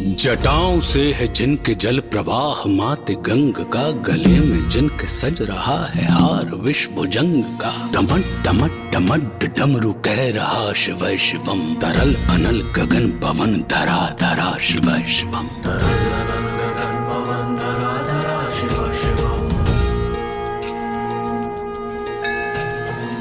जटाओं से है जिनके जल प्रवाह मात गंग का, गले में जिनके सज रहा है हार विष भुजंग का। डमट डमट डमट डमरू कह रहा शिव शिवम, तरल अनल गगन पवन धरा धरा शिव शिवम।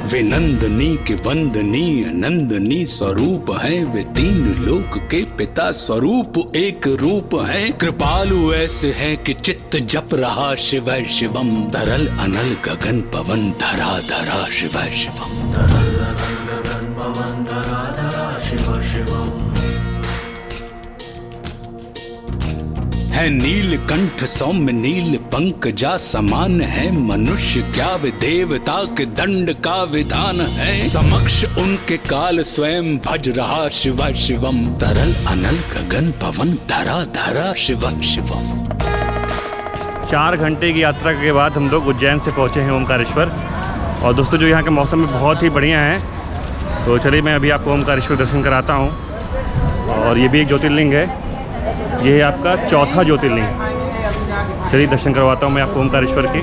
वे नंदनी के वंदनीय नंदनी स्वरूप है, वे तीन लोक के पिता स्वरूप एक रूप है। कृपालु ऐसे है कि चित्त जप रहा शिव शिवम, तरल अनल गगन पवन धरा धरा शिव शिवम। तरल अनल गगन पवन धरा धरा शिव शिवम। है नीलकंठ सौम्य नील पंकजा समान है, मनुष्य क्या वे देवता के दंड का विधान है। समक्ष उनके काल स्वयं भज रहा शिव शिवम, तरल अनल गगन पवन धरा धरा शिव शिवम। 4 घंटे की यात्रा के बाद हम लोग उज्जैन से पहुंचे हैं ओमकारेश्वर। और दोस्तों जो यहाँ के मौसम में बहुत ही बढ़िया है, तो चलिए मैं अभी आपको ओमकारेश्वर दर्शन कराता हूँ। और ये भी एक ज्योतिर्लिंग है, ये है आपका चौथा ज्योतिर्लिंग। चलिए दर्शन करवाता हूँ मैं आपको ओमकारेश्वर के।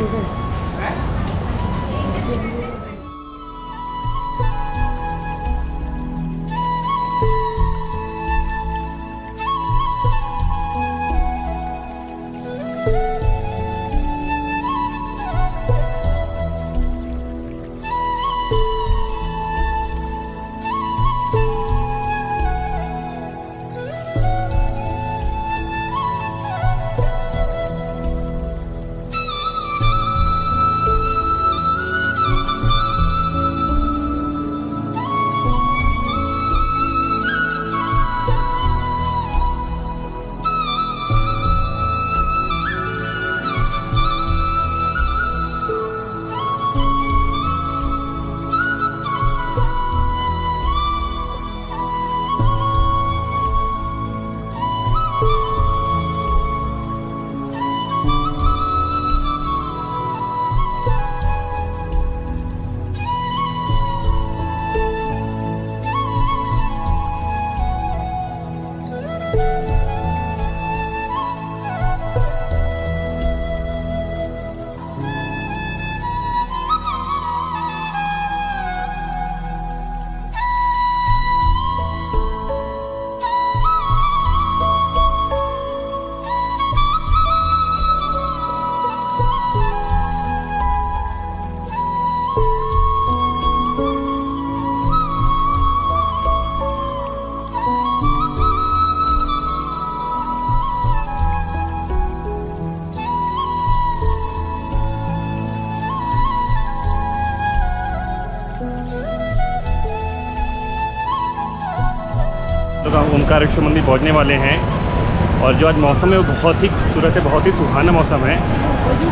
तो हम ओमकारेश्वर मंदिर पहुंचने वाले हैं। और जो आज मौसम है वो बहुत ही खूबसूरत है, बहुत ही सुहाना मौसम है।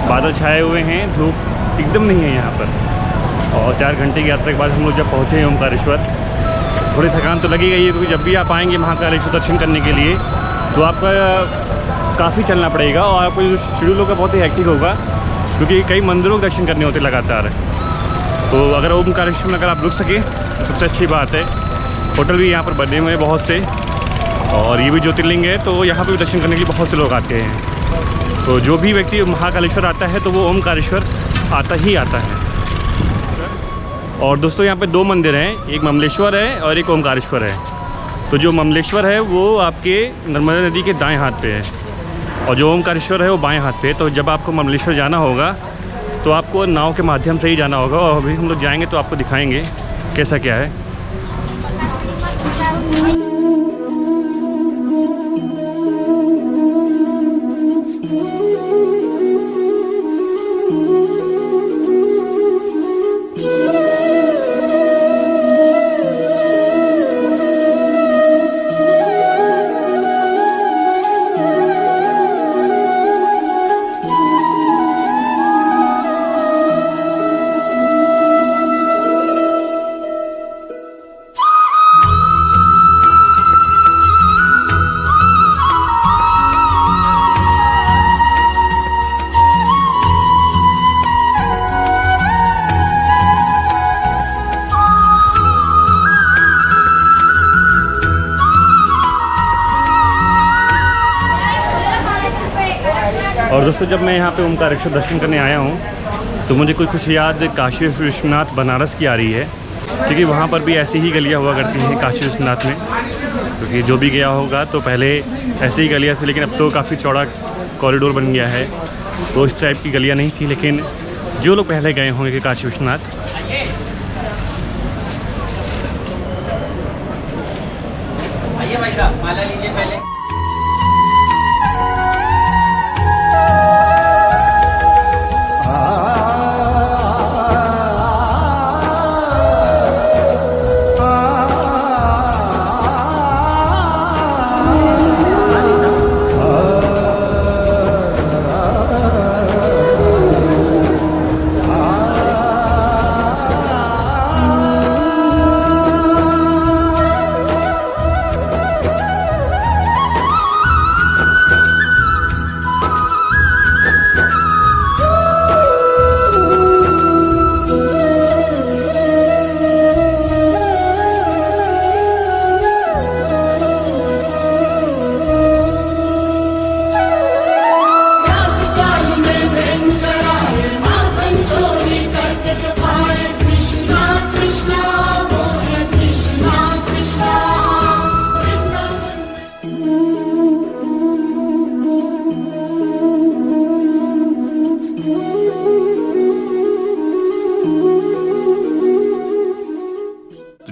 बादल छाए हुए हैं, धूप एकदम नहीं है यहाँ पर। और 4 घंटे की यात्रा के बाद हम लोग जब पहुँचे हैं ओमकारेश्वर, थोड़ी थकान तो लगी गई है, क्योंकि जब भी आप आएंगे महाकालेश्वर दर्शन करने के लिए तो आपका काफ़ी चलना पड़ेगा और आपको जो शेड्यूल होगा बहुत ही हेक्टिक होगा, क्योंकि कई मंदिरों के दर्शन करने होते लगातार। तो अगर ओमकारेश्वर में अगर आप रुक सकें तो सबसे अच्छी बात है। होटल भी यहाँ पर बने हुए हैं बहुत से, और ये भी ज्योतिर्लिंग है, तो यहाँ पर भी दर्शन करने के लिए बहुत से लोग आते हैं। तो जो भी व्यक्ति महाकालेश्वर आता है तो वो ओमकारेश्वर आता ही आता है। और दोस्तों यहाँ पे 2 मंदिर हैं, एक ममलेश्वर है और एक ओमकारेश्वर है। तो जो ममलेश्वर है वो आपके नर्मदा नदी के दाएं हाथ पे है, और जो ओमकारेश्वर है वो बाएं हाथ पे है। तो जब आपको ममलेश्वर जाना होगा तो आपको नाव के माध्यम से ही जाना होगा, और अभी हम लोग जाएंगे तो आपको दिखाएंगे कैसा क्या है। और दोस्तों जब मैं यहाँ पे ओमकारेश्वर दर्शन करने आया हूँ तो मुझे कुछ याद काशी विश्वनाथ बनारस की आ रही है, क्योंकि वहाँ पर भी ऐसी ही गलियाँ हुआ करती हैं काशी विश्वनाथ में। क्योंकि जो भी गया होगा तो पहले ऐसी ही गलियाँ थी, लेकिन अब तो काफ़ी चौड़ा कॉरिडोर बन गया है, तो इस टाइप की गलियाँ नहीं थी। लेकिन जो लोग पहले गए होंगे कि काशी विश्वनाथ, आइए भाई साहब माला लीजिए पहले।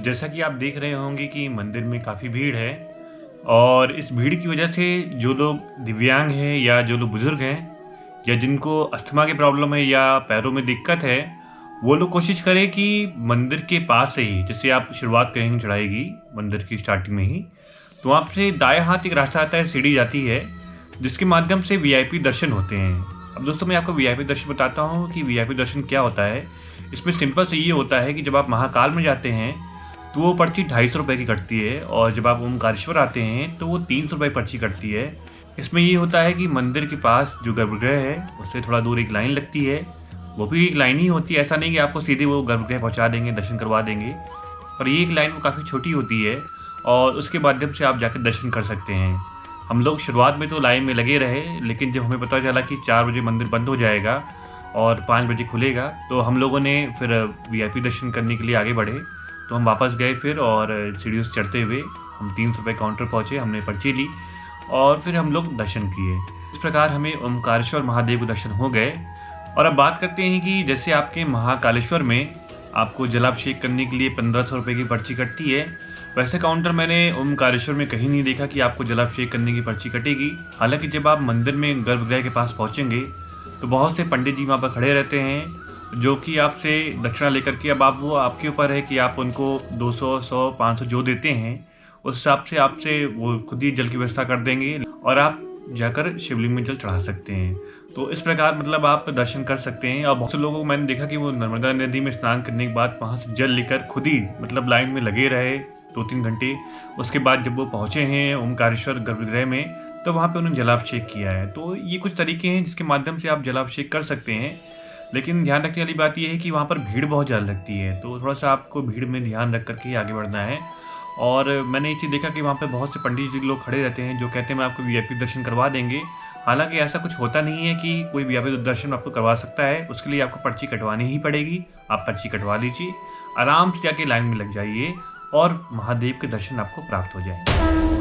जैसा कि आप देख रहे होंगे कि मंदिर में काफ़ी भीड़ है, और इस भीड़ की वजह से जो लोग दिव्यांग हैं या जो लोग बुज़ुर्ग हैं या जिनको अस्थमा की प्रॉब्लम है या पैरों में दिक्कत है, वो लोग कोशिश करें कि मंदिर के पास से ही, जैसे आप शुरुआत करेंगे चढ़ाई की मंदिर की स्टार्टिंग में ही, तो वहाँ से दाएं हाथ एक रास्ता आता है, सीढ़ी जाती है जिसके माध्यम से वीआईपी दर्शन होते हैं। अब दोस्तों मैं आपको वीआईपी दर्शन बताता हूँ कि वीआईपी दर्शन क्या होता है। इसमें सिंपल से ये होता है कि जब आप महाकाल में जाते हैं तो वो पर्ची 250 रुपये की कटती है, और जब आप ओमकारेश्वर आते हैं तो वो 300 रुपये पर्ची कटती है। इसमें ये होता है कि मंदिर के पास जो गर्भगृह है उससे थोड़ा दूर एक लाइन लगती है, वो भी एक लाइन ही होती है, ऐसा नहीं कि आपको सीधे वो गर्भगृह पहुंचा देंगे, दर्शन करवा देंगे, पर ये एक लाइन वो काफ़ी छोटी होती है और उसके माध्यम से आप जाकर दर्शन कर सकते हैं। हम लोग शुरुआत में तो लाइन में लगे रहे, लेकिन जब हमें पता चला कि 4 बजे मंदिर बंद हो जाएगा और 5 बजे खुलेगा, तो हम लोगों ने फिर वीआईपी दर्शन करने के लिए आगे बढ़े। तो हम वापस गए फिर, और सीढ़ियों से चढ़ते हुए हम 300 रुपये काउंटर पहुँचे, हमने पर्ची ली और फिर हम लोग दर्शन किए। इस प्रकार हमें ओमकारेश्वर महादेव के दर्शन हो गए। और अब बात करते हैं कि जैसे आपके महाकालेश्वर में आपको जलाभिषेक करने के लिए 1500 रुपये की पर्ची कटती है, वैसे काउंटर मैंने ओमकारेश्वर में कहीं नहीं देखा कि आपको जलाभिषेक करने की पर्ची कटेगी। हालांकि जब आप मंदिर में गर्भगृह के पास पहुँचेंगे तो बहुत से पंडित जी वहाँ पर खड़े रहते हैं, जो कि आपसे दक्षिणा लेकर के, अब आप वो आपके ऊपर है कि आप उनको 200, 100, 500 जो देते हैं उस हिसाब से आपसे वो खुद ही जल की व्यवस्था कर देंगे और आप जाकर शिवलिंग में जल चढ़ा सकते हैं। तो इस प्रकार मतलब आप दर्शन कर सकते हैं। और बहुत से लोगों को मैंने देखा कि वो नर्मदा नदी में स्नान करने के बाद वहाँ से जल लेकर खुद ही मतलब लाइन में लगे रहे 2-3 घंटे। उसके बाद जब वो पहुँचे हैं ओमकारेश्वर गर्भगृह में तो वहाँ पे उन्होंने जलाभिषेक किया है। तो ये कुछ तरीके हैं जिसके माध्यम से आप जलाभिषेक कर सकते हैं, लेकिन ध्यान रखने वाली बात यह है कि वहाँ पर भीड़ बहुत ज़्यादा लगती है, तो थोड़ा सा आपको भीड़ में ध्यान रख करके ही आगे बढ़ना है। और मैंने ये चीज़ देखा कि वहाँ पे बहुत से पंडित जी लोग खड़े रहते हैं जो कहते हैं मैं आपको वीआईपी दर्शन करवा देंगे। हालांकि ऐसा कुछ होता नहीं है कि कोई वीआईपी दर्शन आपको करवा सकता है, उसके लिए आपको पर्ची कटवानी ही पड़ेगी। आप पर्ची कटवा लीजिए, आराम से जाके लाइन में लग जाइए और महादेव के दर्शन आपको प्राप्त हो जाए।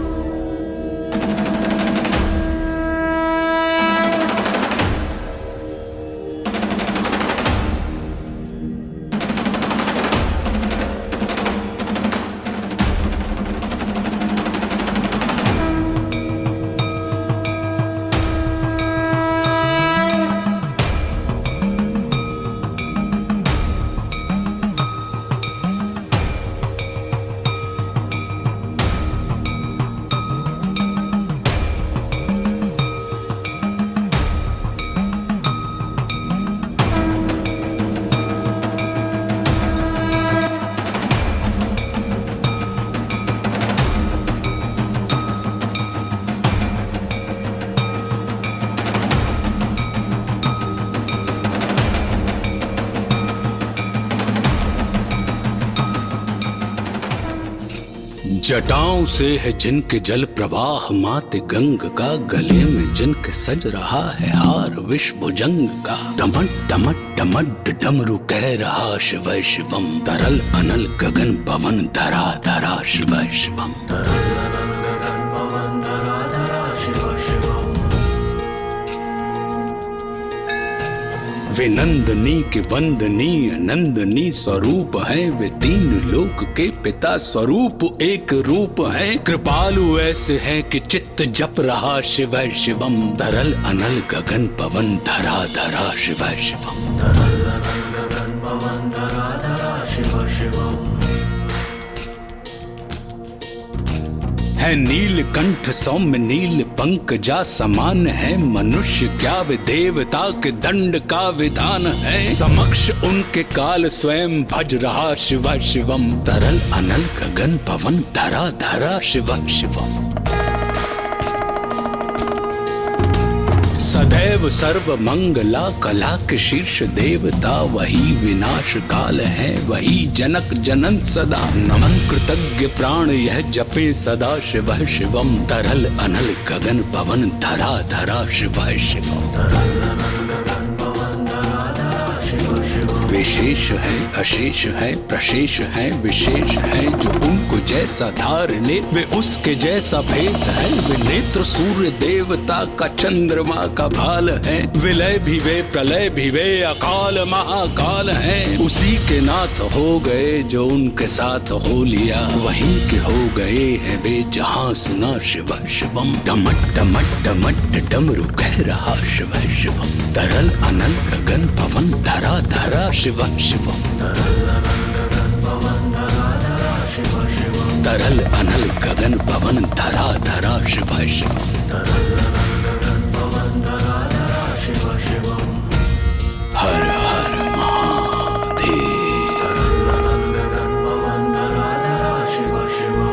जटाओं से है जिनके जल प्रवाह माते गंग का, गले में जिनके सज रहा है हार विश्व भुजंग का। डमट डमट डमट डमरू कह रहा शिव शिवम, तरल अनल गगन पवन धरा धरा शिव शिवम। वे नंदनी के वंदनीय नंदनी स्वरूप है, वे तीन लोक के पिता स्वरूप एक रूप है। कृपालु ऐसे है कि चित्त जप रहा शिव शिवम, तरल अनल गगन पवन धरा धरा शिव शिवम। तरल अनल गगन पवन धरा धरा शिव शिवम। है नीलकंठ सौम्य नील पंकजा समान है, मनुष्य क्या वे देवता के दंड का विधान है। समक्ष उनके काल स्वयं भज रहा शिव शिवम, तरल अनल गगन पवन धरा धरा शिव शिवम। सदैव सर्व मंगला कला के शीर्ष देवता, वही विनाश काल है वही जनक जनन सदा। नमन कृतज्ञ प्राण यह जपे सदा शिव शिवम, तरल अनल गगन पवन धरा धरा शिव शिवम। तरल अनल गगन पवन धरा धरा शिव शिवम। विशेष है अशेष है प्रशेष है विशेष है, जो उनको जैसा धार ले वे उसके जैसा भेष है। वे नेत्र सूर्य देवता का चंद्रमा का भाल है, विलय भी वे प्रलय भी वे अकाल महाकाल है। उसी के नाथ हो गए जो उनके साथ हो लिया, वहीं के हो गए हैं वे जहां सुना शिव शिवम। डमट डमट डमट डमरू कह रहा शिव शिवम, तरल अनल गगन पवन धरा धरा शिव शिवम। तरल अनल गगन पवन धरा धरा शिव शिवम, तरल अनल गगन पवन धरा धरा शिव शिवम। तरल अनल गगन पवन धरा धरा शिव शिवम। हर हर महादेव। तरल अनल गगन पवन धरा धरा शिव शिवम।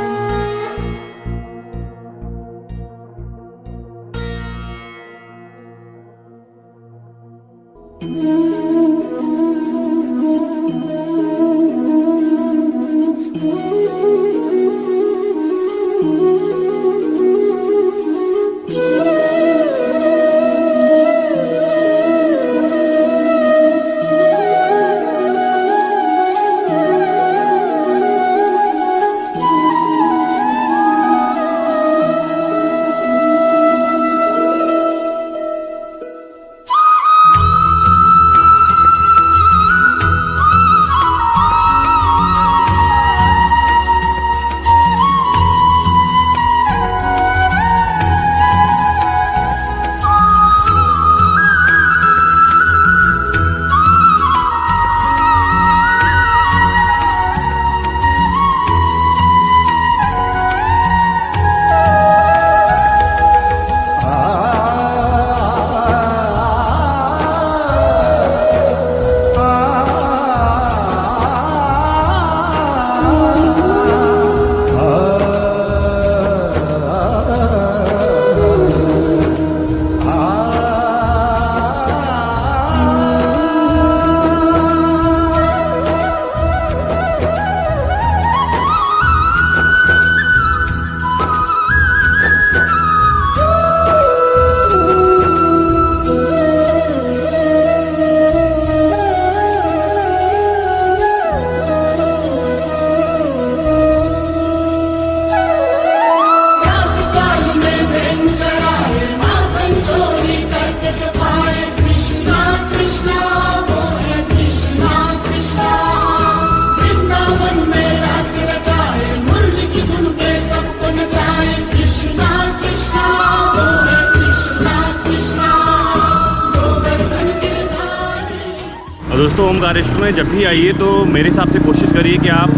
दोस्तों ओमकारेश्वर में जब भी आइए तो मेरे हिसाब से कोशिश करिए कि आप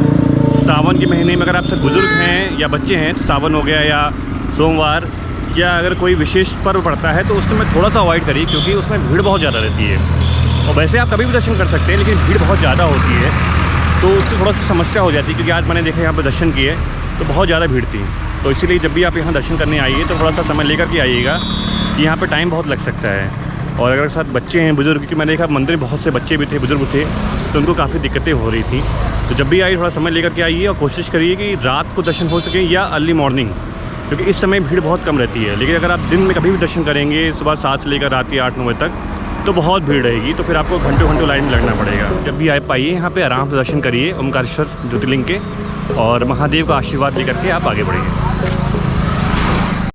सावन के महीने में, अगर आपसे बुज़ुर्ग हैं या बच्चे हैं तो सावन हो गया या सोमवार या अगर कोई विशेष पर्व पड़ता है तो उस समय थोड़ा सा अवॉइड करिए, क्योंकि उसमें भीड़ बहुत ज़्यादा रहती है। और वैसे आप कभी भी दर्शन कर सकते हैं, लेकिन भीड़ बहुत ज़्यादा होती है तो उससे थोड़ा सा समस्या हो जाती है। क्योंकि आज मैंने देखा यहाँ पर दर्शन किए तो बहुत ज़्यादा भीड़ थी, तो इसीलिए जब भी आप यहाँ दर्शन करने आइए तो थोड़ा सा समय लेकर के आइएगा कि यहाँ पर टाइम बहुत लग सकता है। और अगर साथ बच्चे हैं बुज़ुर्ग, क्योंकि मैंने देखा मंदिर में बहुत से बच्चे भी थे, बुज़ुर्ग थे, तो उनको काफ़ी दिक्कतें हो रही थी। तो जब भी आइए थोड़ा समय लेकर के आइए और कोशिश करिए कि रात को दर्शन हो सके या अर्ली मॉर्निंग, क्योंकि इस समय भीड़ बहुत कम रहती है। लेकिन अगर आप दिन में कभी भी दर्शन करेंगे सुबह 7 से लेकर रात के 8-9 बजे तक, तो बहुत भीड़ रहेगी, तो फिर आपको घंटों लाइन में लगना पड़ेगा। जब भी आप आइए यहाँ पे आराम से दर्शन करिए ओमकारेश्वर ज्योतिर्लिंग के, और महादेव का आशीर्वाद लेकर के आप आगे बढ़िए।